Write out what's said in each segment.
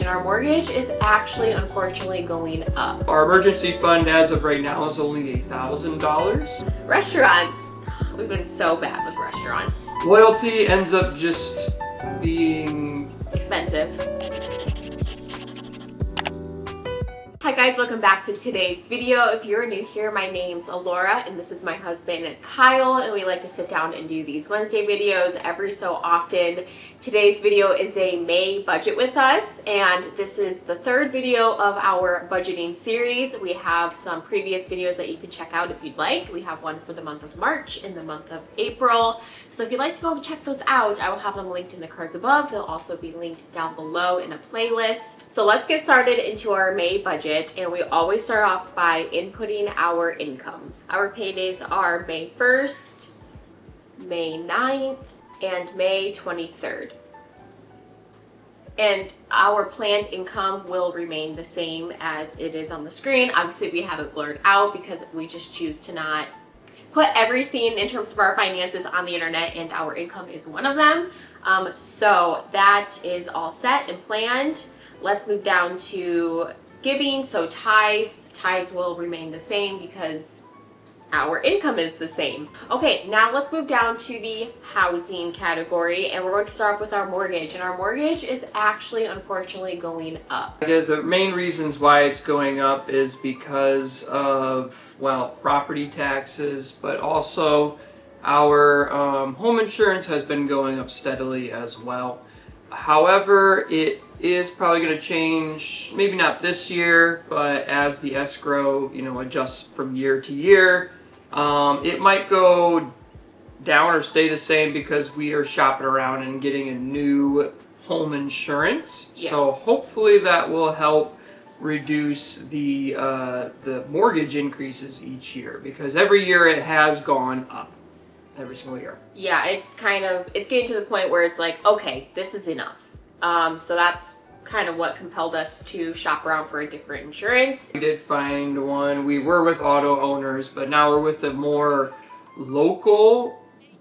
and our mortgage is actually unfortunately going up. Our emergency fund as of right now is only $1,000. Restaurants. We've been so bad with restaurants. Loyalty ends up just being expensive. Hi guys, welcome back to today's video. If you're new here, my name's Alora and this is my husband Kyle, and we like to sit down and do these Wednesday videos every so often. Today's video is a May budget with us, and this is the third video of our budgeting series. We have some previous videos that you can check out if you'd like. We have one for the month of March and the month of April. So if you'd like to go check those out, I will have them linked in the cards above. They'll also be linked down below in a playlist. So let's get started into our May budget, and we always start off by inputting our income. Our paydays are May 1st, May 9th, and May 23rd. And our planned income will remain the same as it is on the screen. Obviously, we have it blurred out because we just choose to not put everything in terms of our finances on the internet, and our income is one of them. So that is all set and planned. Let's move down to giving. So tithes will remain the same because our income is the same. Okay, now let's move down to the housing category, and we're going to start off with our mortgage, and our mortgage is actually unfortunately going up. The main reasons why it's going up is because of, well, property taxes, but also our home insurance has been going up steadily as well. However, it is probably going to change, maybe not this year, but as the escrow, adjusts from year to year, it might go down or stay the same because we are shopping around and getting a new home insurance. Yeah. So hopefully that will help reduce the mortgage increases each year, because every year it has gone up. Every single year. Yeah, it's getting to the point where it's like, okay, this is enough. So that's kind of what compelled us to shop around for a different insurance. We did find one. We were with auto owners, but now we're with a more local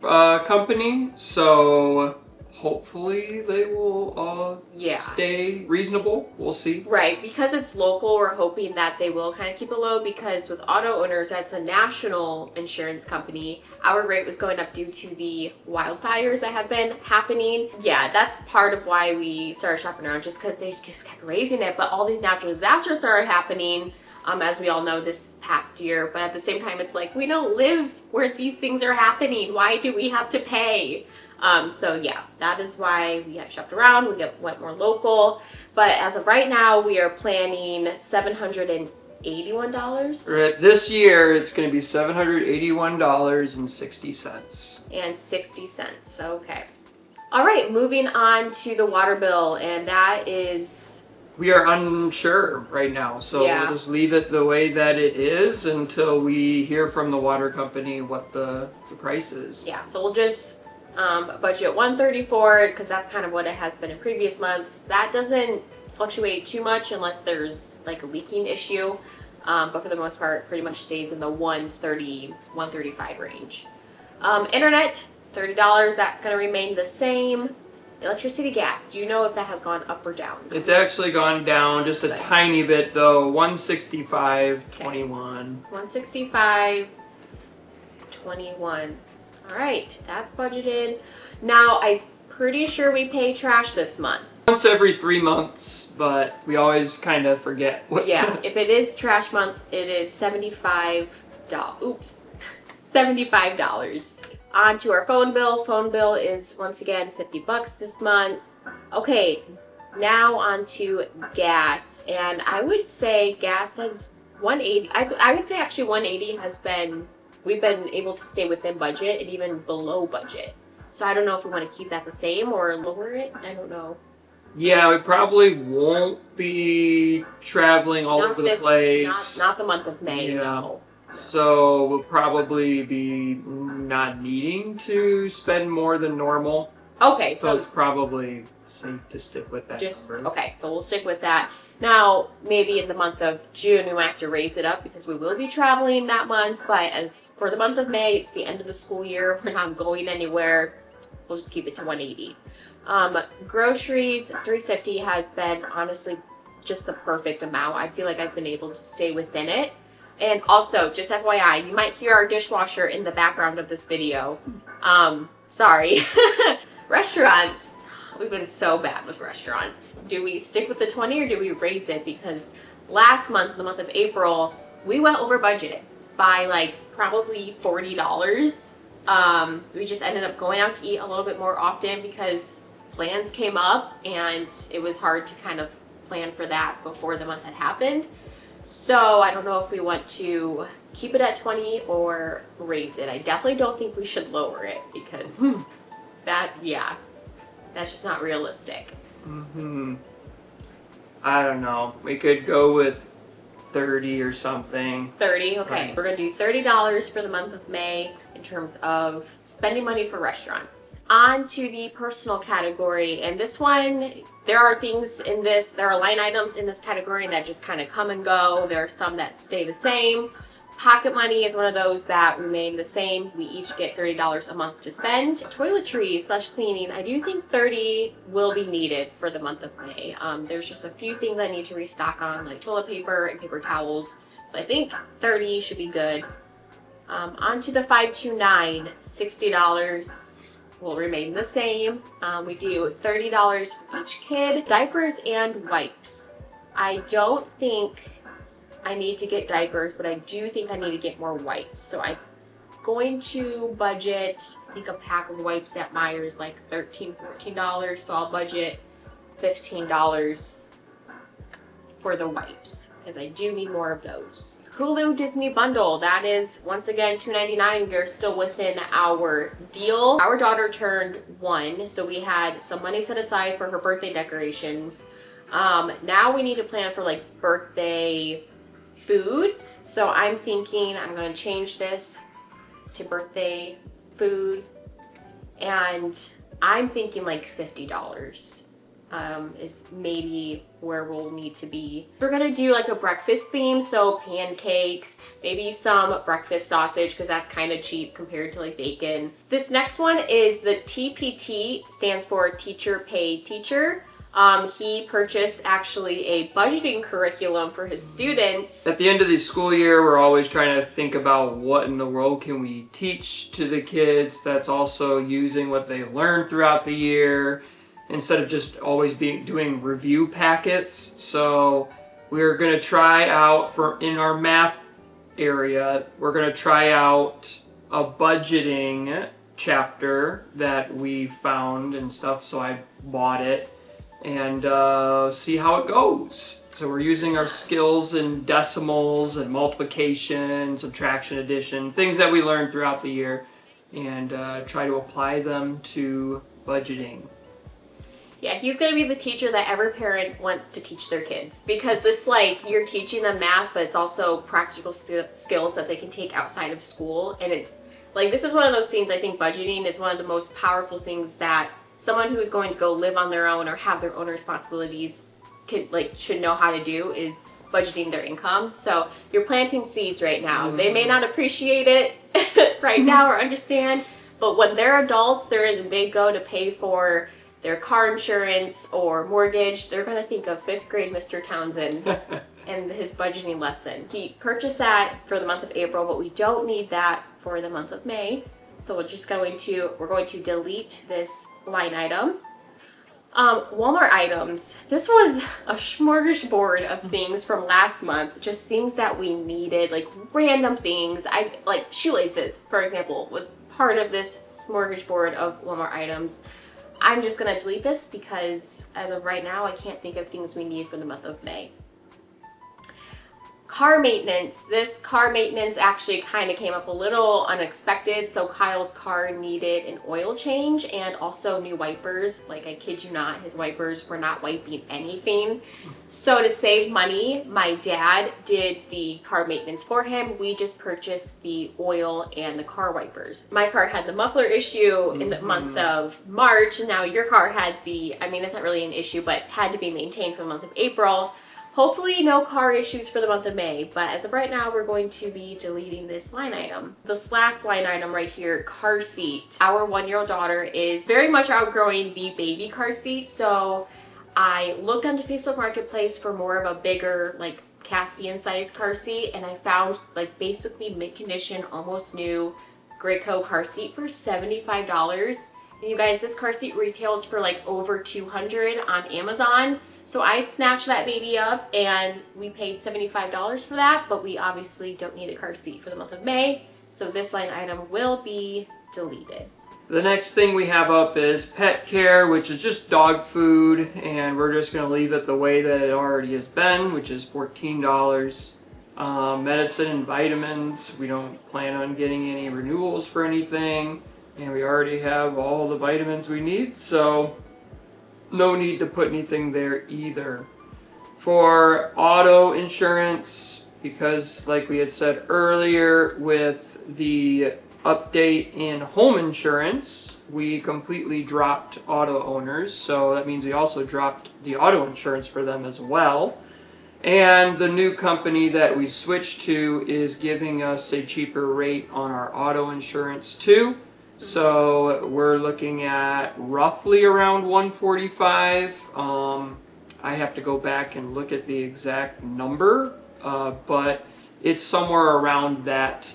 company. So hopefully they will stay reasonable. We'll see. Right, because it's local, we're hoping that they will kind of keep it low, because with auto owners, that's a national insurance company. Our rate was going up due to the wildfires that have been happening. Yeah, that's part of why we started shopping around, just because they just kept raising it. But all these natural disasters started happening, as we all know, this past year. But at the same time, it's like, we don't live where these things are happening. Why do we have to pay? So yeah, that is why we have shopped around. We went more local, but as of right now, we are planning $781. Right, this year it's going to be $781.60. And 60 cents. Okay. All right, moving on to the water bill, and that is, we are unsure right now, so we'll just leave it the way that it is until we hear from the water company what the price is. Yeah, so we'll just budget $134, because that's kind of what it has been in previous months. That doesn't fluctuate too much unless there's like a leaking issue, but for the most part pretty much stays in the $130, $135 range. Internet, $30, that's going to remain the same. Electricity, gas, do you know if that has gone up or down? It's actually gone down just a tiny bit though. $165.21. $165.21. All right, that's budgeted. Now, I'm pretty sure we pay trash this month. Once every 3 months, but we always kind of forget. Yeah, if it is trash month, it is $75. Oops, $75. On to our phone bill. Phone bill is, once again, $50 this month. Okay, now on to gas. And I would say gas has $180. I would say actually $180 has been... We've been able to stay within budget and even below budget. So I don't know if we want to keep that the same or lower it. I don't know. Yeah, we probably won't be traveling all over the place. Not the month of May, no. So we'll probably be not needing to spend more than normal. Okay, so it's probably safe to stick with that number. Okay, so we'll stick with that. Now, maybe in the month of June, we might have to raise it up because we will be traveling that month. But as for the month of May, it's the end of the school year. We're not going anywhere. We'll just keep it to $180. Groceries, $3.50 has been honestly just the perfect amount. I feel like I've been able to stay within it. And also, just FYI, you might hear our dishwasher in the background of this video. Sorry. Restaurants. We've been so bad with restaurants. Do we stick with the 20 or do we raise it? Because last month, the month of April, we went over budget by like probably $40. We just ended up going out to eat a little bit more often because plans came up and it was hard to kind of plan for that before the month had happened. So I don't know if we want to keep it at 20 or raise it. I definitely don't think we should lower it because that's just not realistic. I don't know. We could go with 30 or something. 30, okay. Right. We're gonna do $30 for the month of May in terms of spending money for restaurants. On to the personal category, and this one, there are line items in this category that just kind of come and go. There are some that stay the same. Pocket money is one of those that remain the same. We each get $30 a month to spend. Toiletries / cleaning, I do think 30 will be needed for the month of May. There's just a few things I need to restock on, like toilet paper and paper towels. So I think 30 should be good. On to the 529, $60 will remain the same. We do $30 for each kid. Diapers and wipes. I don't think I need to get diapers, but I do think I need to get more wipes. So I'm going to budget, I think a pack of wipes at Meijer's like $13, $14. So I'll budget $15 for the wipes because I do need more of those. Hulu Disney bundle, that is once again $2.99. We're still within our deal. Our daughter turned 1, so we had some money set aside for her birthday decorations. Now we need to plan for like birthday food. So I'm thinking I'm going to change this to birthday food, and I'm thinking like $50 is maybe where we'll need to be. We're gonna do like a breakfast theme, so pancakes, maybe some breakfast sausage because that's kind of cheap compared to like bacon. This next one is the TPT, stands for Teacher Pay Teacher. He purchased actually a budgeting curriculum for his students. At the end of the school year, we're always trying to think about what in the world can we teach to the kids that's also using what they learned throughout the year, instead of just always doing review packets. So we're going to try out in our math area, we're going to try out a budgeting chapter that we found and stuff. So I bought it and see how it goes. So we're using our skills in decimals and multiplication, subtraction, addition, things that we learned throughout the year, and try to apply them to budgeting. Yeah, he's going to be the teacher that every parent wants to teach their kids, because it's like you're teaching them math, but it's also practical skills that they can take outside of school. And it's like, this is one of those things, I think budgeting is one of the most powerful things that someone who's going to go live on their own or have their own responsibilities should know how to do, is budgeting their income. So you're planting seeds right now. Mm-hmm. They may not appreciate it right now or understand, but when they're adults, they go to pay for their car insurance or mortgage, they're going to think of 5th grade Mr. Townsend and his budgeting lesson. He purchased that for the month of April, but we don't need that for the month of May. So we're going to delete this line item. Walmart items. This was a smorgasbord of things from last month, just things that we needed, like random things. Like shoelaces, for example, was part of this smorgasbord of Walmart items. I'm just gonna delete this because as of right now, I can't think of things we need for the month of May. Car maintenance. This car maintenance actually kind of came up a little unexpected. So Kyle's car needed an oil change and also new wipers. Like, I kid you not, his wipers were not wiping anything. So to save money, my dad did the car maintenance for him. We just purchased the oil and the car wipers. My car had the muffler issue in the month of March. Now your car had it's not really an issue, but had to be maintained for the month of April. hopefully no car issues for the month of May, but as of right now, we're going to be deleting this line item. This last line item right here, car seat. Our 1-year-old daughter is very much outgrowing the baby car seat, so I looked onto Facebook Marketplace for more of a bigger, like Caspian size car seat, and I found like basically mid-condition, almost new Graco car seat for $75. And you guys, this car seat retails for like over $200 on Amazon. So I snatched that baby up and we paid $75 for that, but we obviously don't need a car seat for the month of May. So this line item will be deleted. The next thing we have up is pet care, which is just dog food, and we're just going to leave it the way that it already has been, which is $14. Medicine and vitamins, we don't plan on getting any renewals for anything, and we already have all the vitamins we need, so no need to put anything there either. For auto insurance, because like we had said earlier with the update in home insurance, we completely dropped auto owners, so that means we also dropped the auto insurance for them as well. And the new company that we switched to is giving us a cheaper rate on our auto insurance too. So we're looking at roughly around $145. I have to go back and look at the exact number, but it's somewhere around that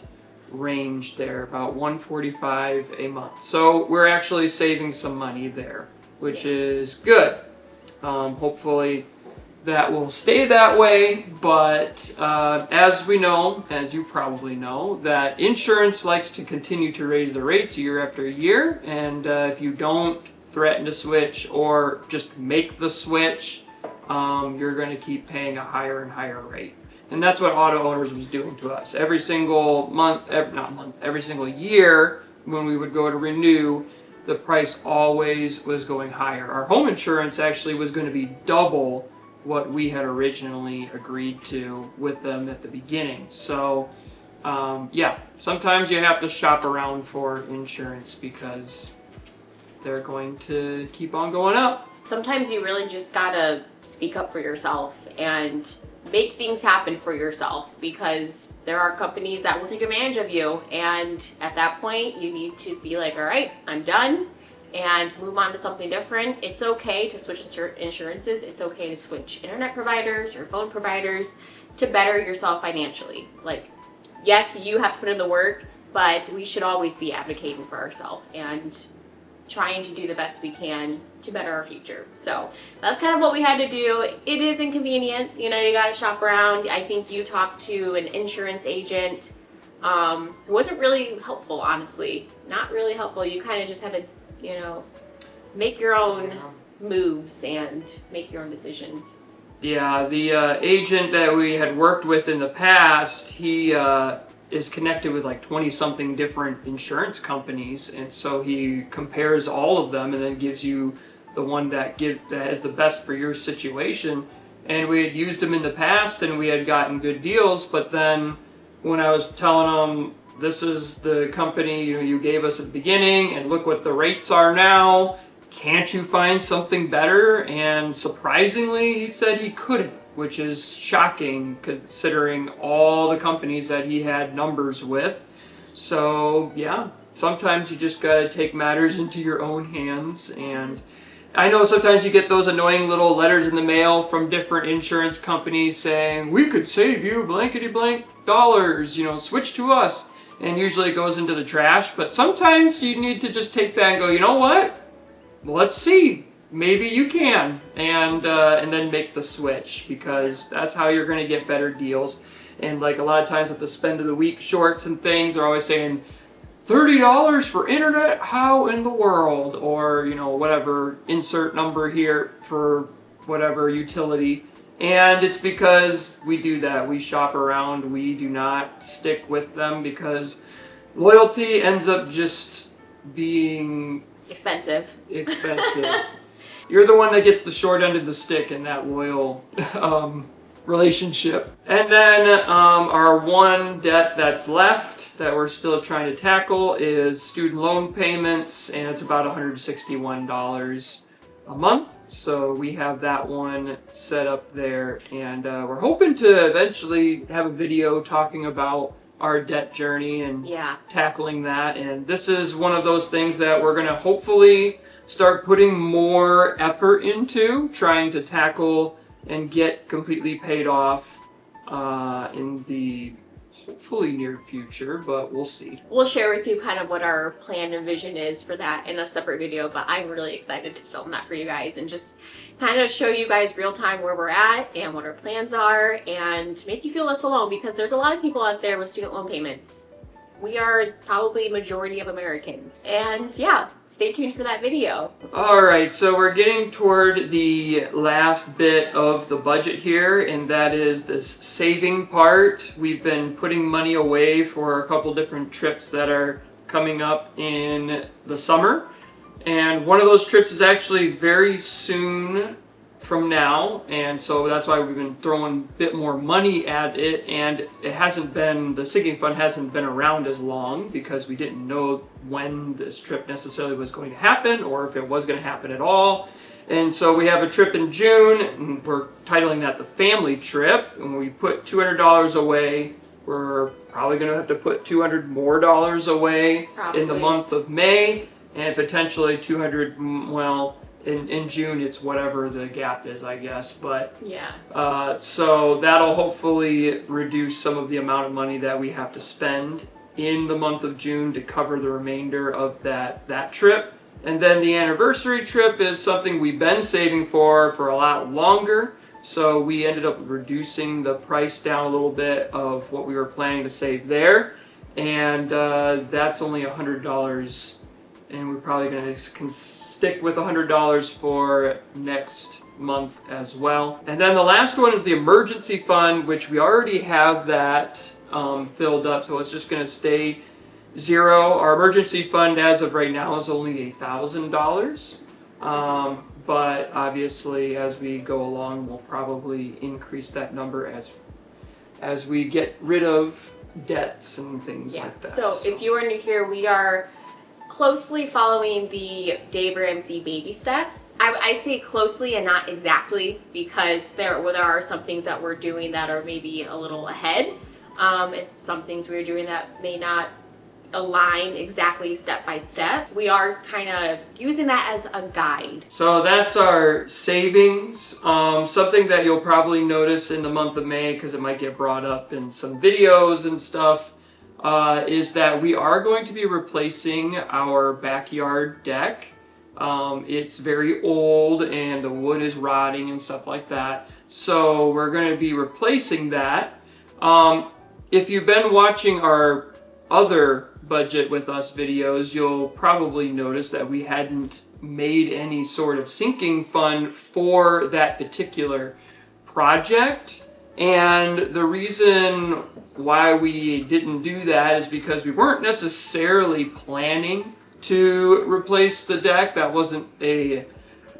range there, about $145 a month. So we're actually saving some money there, which is good. Hopefully that will stay that way, but as we know, as you probably know, that insurance likes to continue to raise the rates year after year, and if you don't threaten to switch or just make the switch, you're going to keep paying a higher and higher rate. And that's what auto owners was doing to us. Every single every single year when we would go to renew, the price always was going higher. Our home insurance actually was going to be double what we had originally agreed to with them at the beginning. So yeah, sometimes you have to shop around for insurance because they're going to keep on going up. Sometimes you really just gotta speak up for yourself and make things happen for yourself, because there are companies that will take advantage of you, and at that point you need to be like, all right, I'm done, and move on to something different. It's okay to switch insurances. It's okay to switch internet providers or phone providers to better yourself financially. Like, yes, you have to put in the work, but we should always be advocating for ourselves and trying to do the best we can to better our future. So that's kind of what we had to do. It is inconvenient, you know, you gotta shop around. I think you talked to an insurance agent who wasn't really helpful, honestly. Not really helpful. You kind of just had to, you know, make your own moves and make your own decisions. Yeah, the agent that we had worked with in the past, he is connected with like 20-something different insurance companies, and so he compares all of them and then gives you the one that has the best for your situation. And we had used him in the past and we had gotten good deals, but then when I was telling him, this is the company you gave us at the beginning and look what the rates are now, can't you find something better? And surprisingly, he said he couldn't, which is shocking considering all the companies that he had numbers with. So yeah, sometimes you just gotta take matters into your own hands. And I know sometimes you get those annoying little letters in the mail from different insurance companies saying, we could save you blankety blank dollars, switch to us. And usually it goes into the trash, but sometimes you need to just take that and go, you know what? Well, let's see. Maybe you can, and then make the switch, because that's how you're going to get better deals. And like a lot of times with the spend of the week shorts and things, they're always saying $30 for internet, how in the world? Or whatever, insert number here for whatever utility. And it's because we do that. We shop around. We do not stick with them, because loyalty ends up just being expensive. You're the one that gets the short end of the stick in that loyal relationship. And then our one debt that's left that we're still trying to tackle is student loan payments, and it's about $161 a month. So we have that one set up there, and we're hoping to eventually have a video talking about our debt journey and tackling that. And this is one of those things that we're going to hopefully start putting more effort into trying to tackle and get completely paid off in the hopefully near future, but we'll see. We'll share with you kind of what our plan and vision is for that in a separate video, but I'm really excited to film that for you guys and just kind of show you guys real time where we're at and what our plans are and make you feel less alone, because there's a lot of people out there with student loan payments. We are probably majority of Americans. And yeah, stay tuned for that video. All right, so we're getting toward the last bit of the budget here, and that is this saving part. We've been putting money away for a couple different trips that are coming up in the summer. And one of those trips is actually very soon from now, and so that's why we've been throwing a bit more money at it, and it hasn't been, the sinking fund hasn't been around as long because we didn't know when this trip necessarily was going to happen or if it was going to happen at all. And so we have a trip in June, and we're titling that the family trip, and when we put $200 away, we're probably going to have to put $200 more away in the month of May, and potentially 200, well, in June, it's whatever the gap is, I guess. But yeah. So that'll hopefully reduce some of the amount of money that we have to spend in the month of June to cover the remainder of that trip. And then the anniversary trip is something we've been saving for a lot longer. So we ended up reducing the price down a little bit of what we were planning to save there. And that's only $100. And we're probably going to stick with $100 for next month as well. And then the last one is the emergency fund, which we already have that filled up, so it's just going to stay zero. Our emergency fund as of right now is only $1,000, but obviously as we go along we'll probably increase that number as we get rid of debts and things like that. So if you are new here, we are closely following the Dave Ramsey baby steps. I say closely and not exactly, because there are some things that we're doing that are maybe a little ahead, and some things we're doing that may not align exactly step by step. We are kind of using that as a guide. So that's our savings. Something that you'll probably notice in the month of May, because it might get brought up in some videos and stuff, is that we are going to be replacing our backyard deck. It's very old and the wood is rotting and stuff like that. So we're going to be replacing that. If you've been watching our other budget with us videos, you'll probably notice that we hadn't made any sort of sinking fund for that particular project. And the reason why we didn't do that is because we weren't necessarily planning to replace the deck. That wasn't a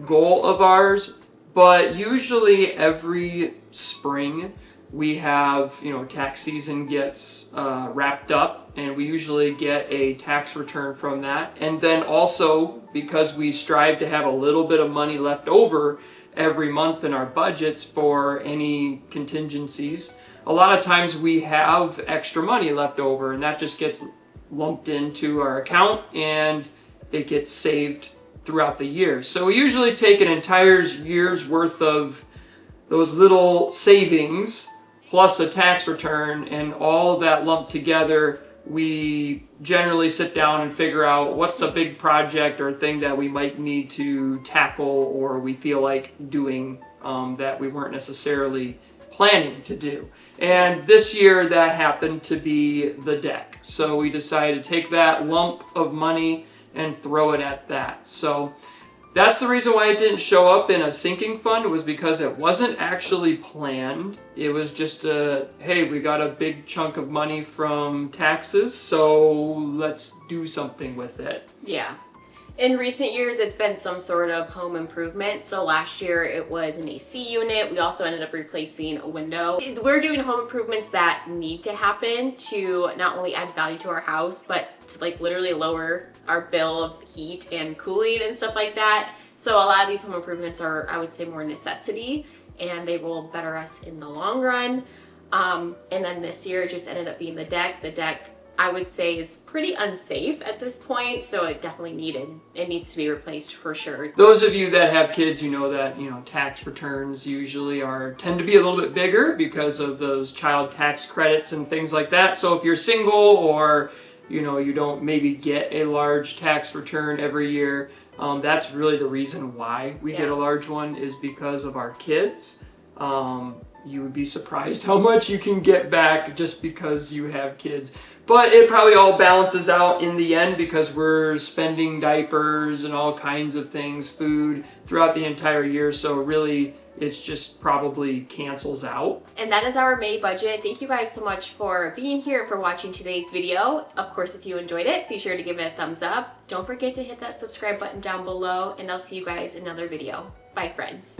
goal of ours. But usually every spring we have, tax season gets wrapped up, and we usually get a tax return from that. And then also, because we strive to have a little bit of money left over every month in our budgets for any contingencies, a lot of times we have extra money left over, and that just gets lumped into our account and it gets saved throughout the year. So we usually take an entire year's worth of those little savings plus a tax return, and all of that lumped together, we generally sit down and figure out what's a big project or thing that we might need to tackle or we feel like doing that we weren't necessarily planning to do. And this year that happened to be the deck. So we decided to take that lump of money and throw it at that. So that's the reason why it didn't show up in a sinking fund, was because it wasn't actually planned. It was just hey, we got a big chunk of money from taxes, so let's do something with it. Yeah. In recent years, it's been some sort of home improvement. So last year it was an AC unit. We also ended up replacing a window. We're doing home improvements that need to happen to not only add value to our house, but to literally lower our bill of heat and cooling and stuff like that. So a lot of these home improvements are, I would say, more necessity, and they will better us in the long run. And then this year it just ended up being the deck. The deck, I would say, is pretty unsafe at this point, so it definitely needs to be replaced for sure. Those of you that have kids, you know that, tax returns usually tend to be a little bit bigger because of those child tax credits and things like that. So if you're single, or you don't maybe get a large tax return every year, that's really the reason why we get a large one, is because of our kids. You would be surprised how much you can get back just because you have kids. But it probably all balances out in the end, because we're spending diapers and all kinds of things, food, throughout the entire year. So really, it's just probably cancels out. And that is our May budget. Thank you guys so much for being here and for watching today's video. Of course, if you enjoyed it, be sure to give it a thumbs up. Don't forget to hit that subscribe button down below, and I'll see you guys in another video. Bye, friends.